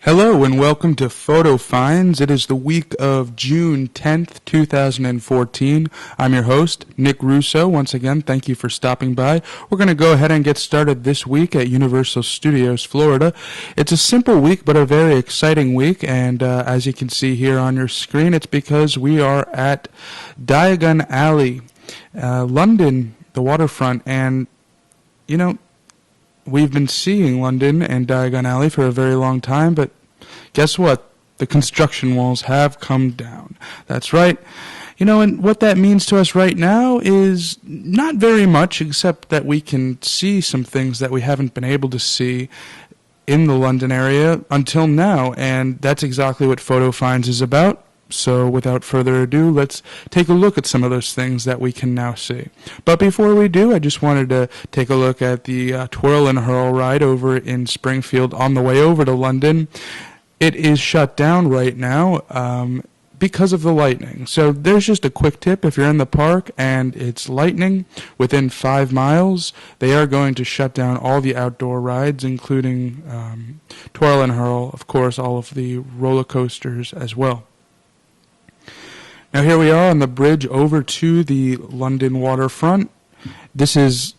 Hello and welcome to Photo Finds. It is the week of June 10th, 2014. I'm your host, Nick Russo. Once again, thank you for stopping by. We're going to go ahead and get started this week at Universal Studios, Florida. It's a simple week, but a very exciting week, and as you can see here on your screen, it's because we are at Diagon Alley, London, the waterfront, and, you know, we've been seeing London and Diagon Alley for a very long time, but guess what? The construction walls have come down. That's right. And what that means to us right now is not very much, except that we can see some things that we haven't been able to see in the London area until now, and that's exactly what Photo Finds is about. So without further ado, let's take a look at some of those things that we can now see. But before we do, I just wanted to take a look at the Twirl and Hurl ride over in Springfield on the way over to London. It is shut down right now because of the lightning. So there's just a quick tip. If you're in the park and it's lightning within 5 miles, they are going to shut down all the outdoor rides, including Twirl and Hurl, of course, all of the roller coasters as well. Now here we are on the bridge over to the London waterfront. This is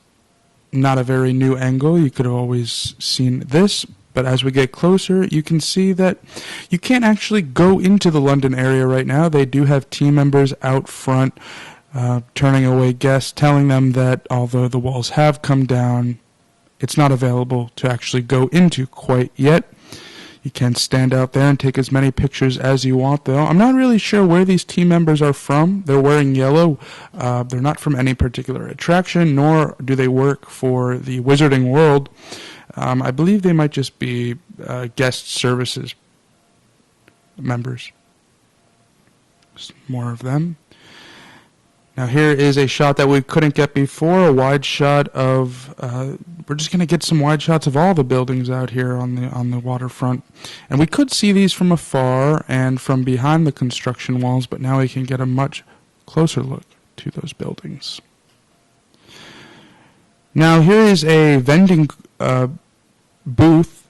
not a very new angle. You could have always seen this, but as we get closer, you can see that you can't actually go into the London area right now. They do have team members out front turning away guests, telling them that although the walls have come down, it's not available to actually go into quite yet. You can stand out there and take as many pictures as you want, though. I'm not really sure where these team members are from. They're wearing yellow. They're not from any particular attraction, nor do they work for the Wizarding World. I believe they might just be guest services members. Just more of them. Now here is a shot that we couldn't get before, a wide shot of, we're just going to get some wide shots of all the buildings out here on the waterfront. And we could see these from afar and from behind the construction walls, but now we can get a much closer look to those buildings. Now here is a vending booth,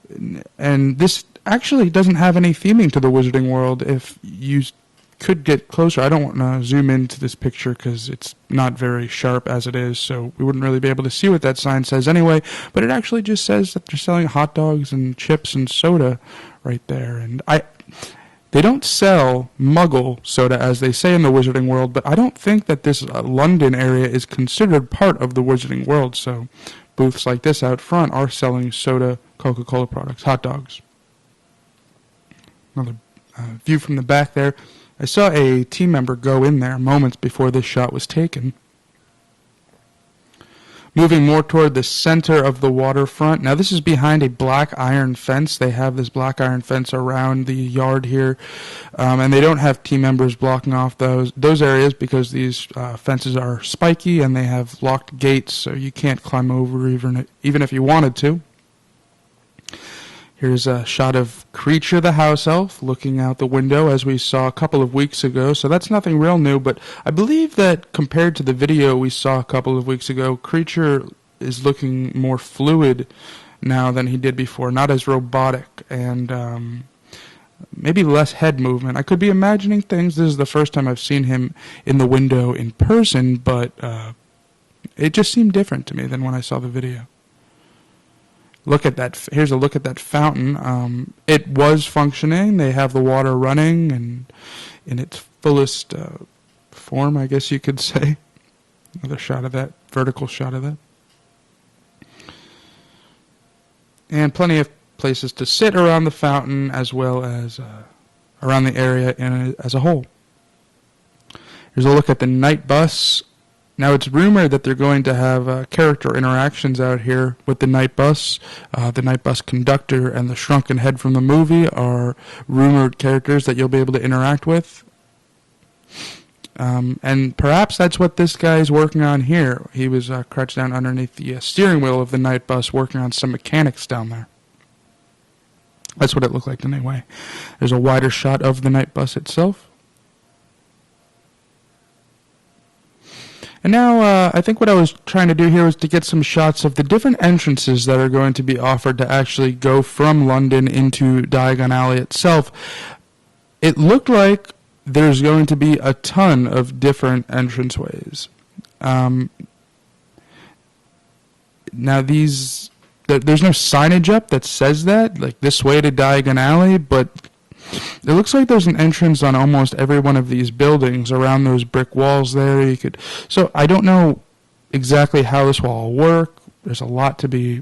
and this actually doesn't have any theming to the Wizarding World. If you could get closer. I don't want to zoom into this picture because it's not very sharp as it is, so we wouldn't really be able to see what that sign says anyway, but it actually just says that they're selling hot dogs and chips and soda right there. And they don't sell Muggle soda as they say in the Wizarding World, but I don't think that this London area is considered part of the Wizarding World, so booths like this out front are selling soda, Coca-Cola products, hot dogs. Another view from the back there. I saw a team member go in there moments before this shot was taken. Moving more toward the center of the waterfront. Now this is behind a black iron fence. They have this black iron fence around the yard here, and they don't have team members blocking off those areas because these fences are spiky and they have locked gates, so you can't climb over even if you wanted to. Here's a shot of Creature the house elf looking out the window as we saw a couple of weeks ago. So that's nothing real new, but I believe that compared to the video we saw a couple of weeks ago, Creature is looking more fluid now than he did before, not as robotic, and maybe less head movement. I could be imagining things. This is the first time I've seen him in the window in person, but it just seemed different to me than when I saw the video. Look at that. Here's a look at that fountain. It was functioning. They have the water running and in its fullest form, I guess you could say. Another shot of that, vertical shot of that. And plenty of places to sit around the fountain as well as around the area as a whole. Here's a look at the night bus. Now, it's rumored that they're going to have character interactions out here with the night bus. The night bus conductor and the shrunken head from the movie are rumored characters that you'll be able to interact with. And perhaps that's what this guy is working on here. He was crouched down underneath the steering wheel of the night bus working on some mechanics down there. That's what it looked like anyway. There's a wider shot of the night bus itself. And now I think what I was trying to do here was to get some shots of the different entrances that are going to be offered to actually go from London into Diagon Alley itself. It looked like there's going to be a ton of different entranceways. Now there's no signage up that says that, like this way to Diagon Alley, but it looks like there's an entrance on almost every one of these buildings around those brick walls there. So I don't know exactly how this will all work. There's a lot to be,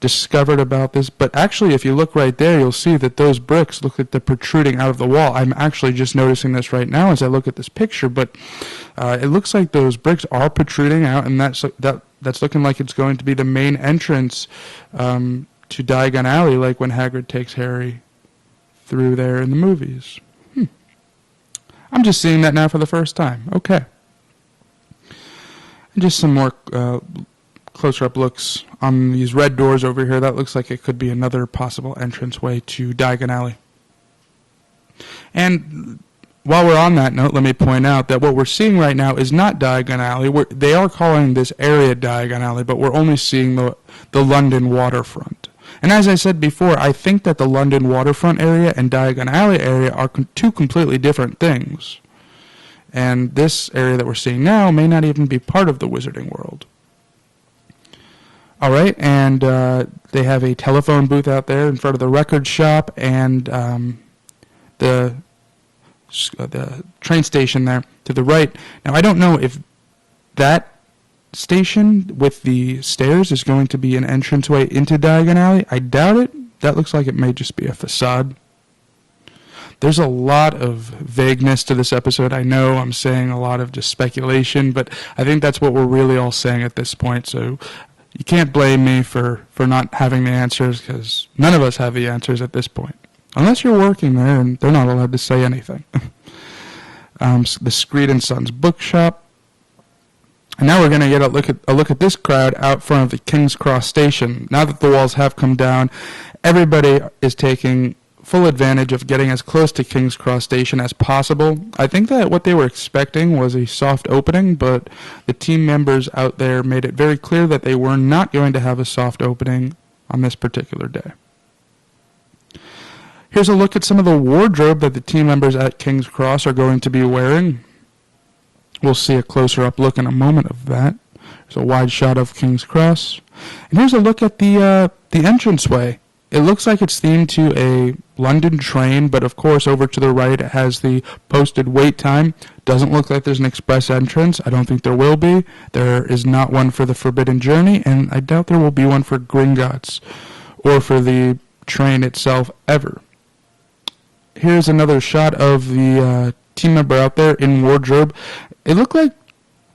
discovered about this. But actually, if you look right there, you'll see that those bricks look like they're protruding out of the wall. I'm actually just noticing this right now as I look at this picture. But it looks like those bricks are protruding out, and that's looking like it's going to be the main entrance to Diagon Alley, like when Hagrid takes Harry through there in the movies. I'm just seeing that now for the first time. Okay. And just some more closer-up looks on these red doors over here. That looks like it could be another possible entranceway to Diagon Alley. And while we're on that note, let me point out that what we're seeing right now is not Diagon Alley. They are calling this area Diagon Alley, but we're only seeing the London waterfront. And as I said before, I think that the London waterfront area and Diagon Alley area are two completely different things. And this area that we're seeing now may not even be part of the Wizarding World. All right, and they have a telephone booth out there in front of the record shop and the train station there to the right. Now, I don't know if that station with the stairs is going to be an entranceway into Diagon Alley. I doubt it. That looks like it may just be a facade. There's a lot of vagueness to this episode. I know I'm saying a lot of just speculation, but I think that's what we're really all saying at this point. So you can't blame me for not having the answers, because none of us have the answers at this point. Unless you're working there, and they're not allowed to say anything. The Screed and Sons bookshop. And now we're going to get a look at this crowd out front of the King's Cross station. Now that the walls have come down, everybody is taking full advantage of getting as close to King's Cross station as possible. I think that what they were expecting was a soft opening, but the team members out there made it very clear that they were not going to have a soft opening on this particular day. Here's a look at some of the wardrobe that the team members at King's Cross are going to be wearing. We'll see a closer up look in a moment of that. There's a wide shot of King's Cross. And here's a look at the entranceway. It looks like it's themed to a London train, but of course over to the right it has the posted wait time. Doesn't look like there's an express entrance. I don't think there will be. There is not one for the Forbidden Journey, and I doubt there will be one for Gringotts or for the train itself ever. Here's another shot of the team member out there in wardrobe. It looked like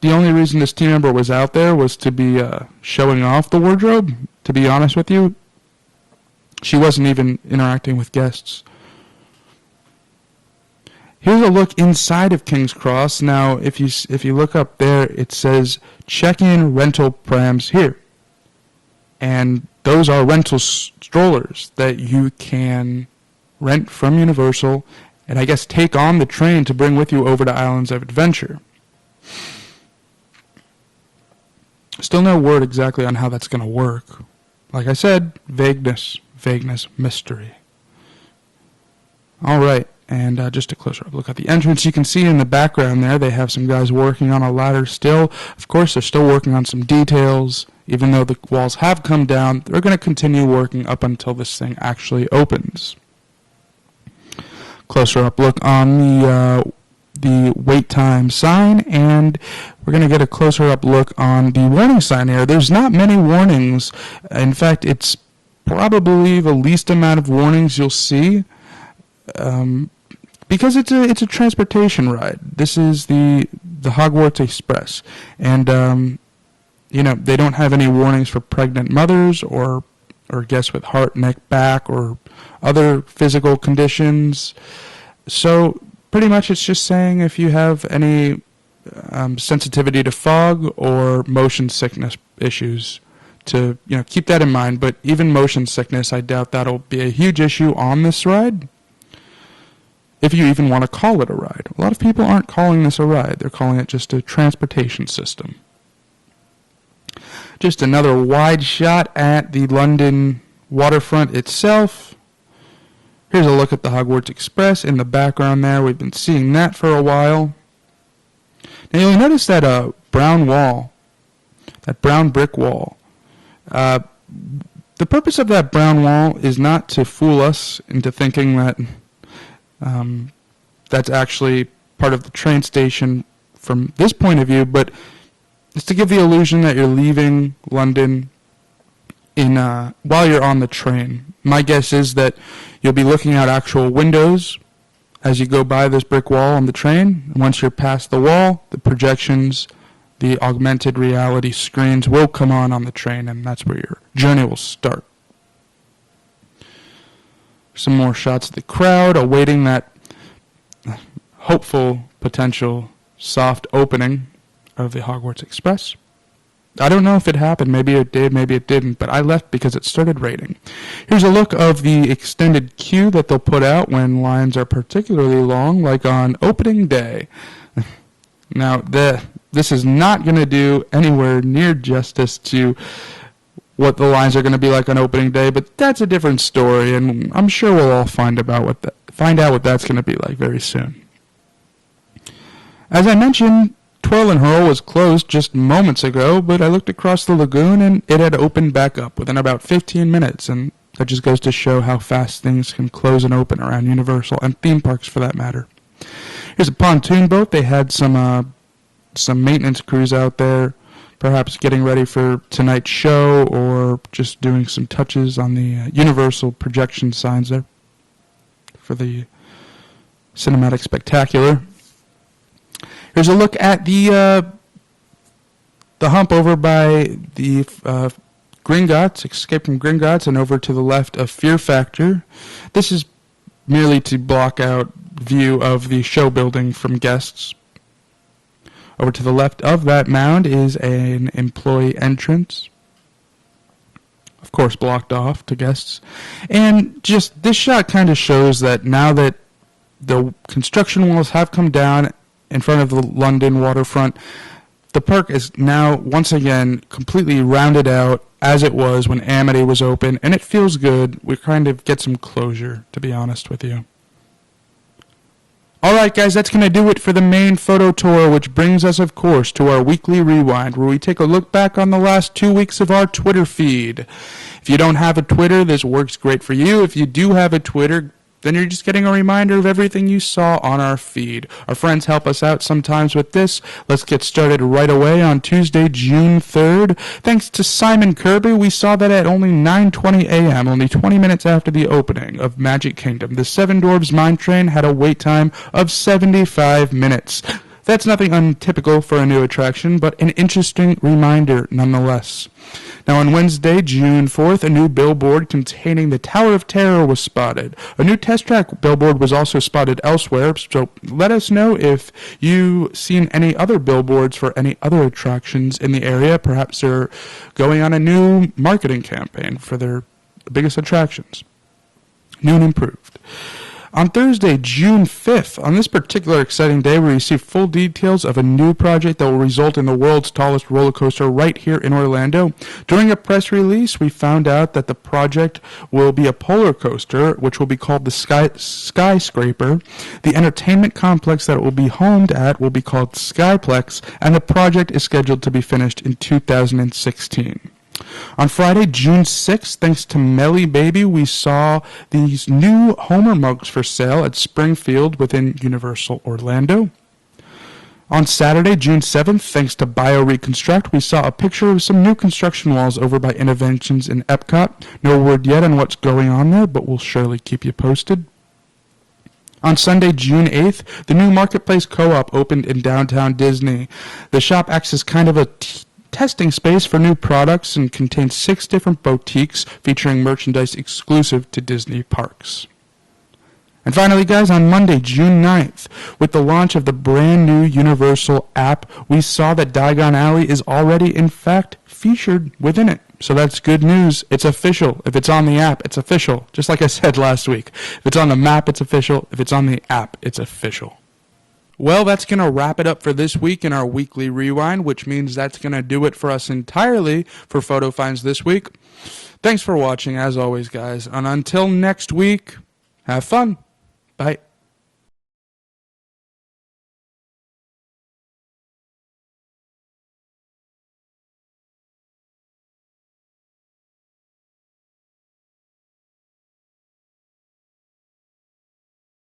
the only reason this team member was out there was to be showing off the wardrobe, to be honest with you. She wasn't even interacting with guests. Here's a look inside of King's Cross. Now, if you look up there, it says check-in rental prams here. And those are rental strollers that you can rent from Universal and I guess take on the train to bring with you over to Islands of Adventure. Still no word exactly on how that's going to work. Like I said, vagueness, mystery. All right, and just a closer look at the entrance. You can see in the background there they have some guys working on a ladder still. Of course, they're still working on some details. Even though the walls have come down, they're going to continue working up until this thing actually opens. Closer up look on the wait time sign, and we're going to get a closer up look on the warning sign here. There's not many warnings. In fact, it's probably the least amount of warnings you'll see, because it's a transportation ride. This is the Hogwarts Express, and they don't have any warnings for pregnant mothers or guests with heart, neck, back, or other physical conditions. So pretty much it's just saying if you have any sensitivity to fog or motion sickness issues, to keep that in mind. But even motion sickness, I doubt that'll be a huge issue on this ride. if you even want to call it a ride. A lot of people aren't calling this a ride. They're calling it just a transportation system. Just another wide shot at the London waterfront itself. Here's a look at the Hogwarts Express in the background there. We've been seeing that for a while. Now you'll notice that brown wall, that brown brick wall. The purpose of that brown wall is not to fool us into thinking that that's actually part of the train station from this point of view, but it's to give the illusion that you're leaving London while you're on the train. My guess is that you'll be looking out actual windows as you go by this brick wall on the train. And once you're past the wall, the projections, the augmented reality screens will come on the train, and that's where your journey will start. Some more shots of the crowd awaiting that hopeful potential soft opening of the Hogwarts Express. I don't know if it happened. Maybe it did, maybe it didn't, but I left because it started raining. Here's a look of the extended queue that they'll put out when lines are particularly long, like on opening day. Now, this is not going to do anywhere near justice to what the lines are going to be like on opening day, but that's a different story, and I'm sure we'll all find out what that's going to be like very soon. As I mentioned, Twirl and Hurl was closed just moments ago, but I looked across the lagoon and it had opened back up within about 15 minutes, and that just goes to show how fast things can close and open around Universal and theme parks for that matter. Here's a pontoon boat. They had some maintenance crews out there, perhaps getting ready for tonight's show or just doing some touches on the Universal projection signs there for the cinematic spectacular. Here's a look at the hump over by the Gringotts, Escape from Gringotts, and over to the left of Fear Factor. This is merely to block out view of the show building from guests. Over to the left of that mound is an employee entrance, of course blocked off to guests. And just this shot kind of shows that now that the construction walls have come down in front of the London waterfront, the park is now once again completely rounded out as it was when Amity was open, and it feels good. We kind of get some closure, to be honest with you. Alright guys, that's going to do it for the main photo tour, which brings us of course to our weekly rewind, where we take a look back on the last 2 weeks of our Twitter feed. If you don't have a Twitter, this works great for you. If you do have a Twitter, then you're just getting a reminder of everything you saw on our feed. Our friends help us out sometimes with this. Let's get started right away on Tuesday, June 3rd. Thanks to Simon Kirby, we saw that at only 9:20 a.m., only 20 minutes after the opening of Magic Kingdom. The Seven Dwarfs Mine Train had a wait time of 75 minutes. That's nothing untypical for a new attraction, but an interesting reminder nonetheless. Now on Wednesday, June 4th, a new billboard containing the Tower of Terror was spotted. A new test track billboard was also spotted elsewhere, so let us know if you've seen any other billboards for any other attractions in the area. Perhaps they're going on a new marketing campaign for their biggest attractions. New and improved. On Thursday, June 5th, on this particular exciting day, we received full details of a new project that will result in the world's tallest roller coaster right here in Orlando. During a press release, we found out that the project will be a polar coaster, which will be called the Skyscraper. The entertainment complex that it will be homed at will be called Skyplex, and the project is scheduled to be finished in 2016. On Friday, June 6th, thanks to Melly Baby, we saw these new Homer mugs for sale at Springfield within Universal Orlando. On Saturday, June 7th, thanks to BioReconstruct, we saw a picture of some new construction walls over by Innovations in Epcot. No word yet on what's going on there, but we'll surely keep you posted. On Sunday, June 8th, the new Marketplace Co-op opened in downtown Disney. The shop acts as kind of a testing space for new products and contains 6 different boutiques featuring merchandise exclusive to Disney parks. And finally, guys, on Monday, June 9th, with the launch of the brand new Universal app, we saw that Diagon Alley is already, in fact, featured within it. So that's good news. It's official. If it's on the app, it's official. Just like I said last week. If it's on the map, it's official. If it's on the app, it's official. Well, that's going to wrap it up for this week in our weekly rewind, which means that's going to do it for us entirely for Photo Finds this week. Thanks for watching, as always, guys. And until next week, have fun. Bye.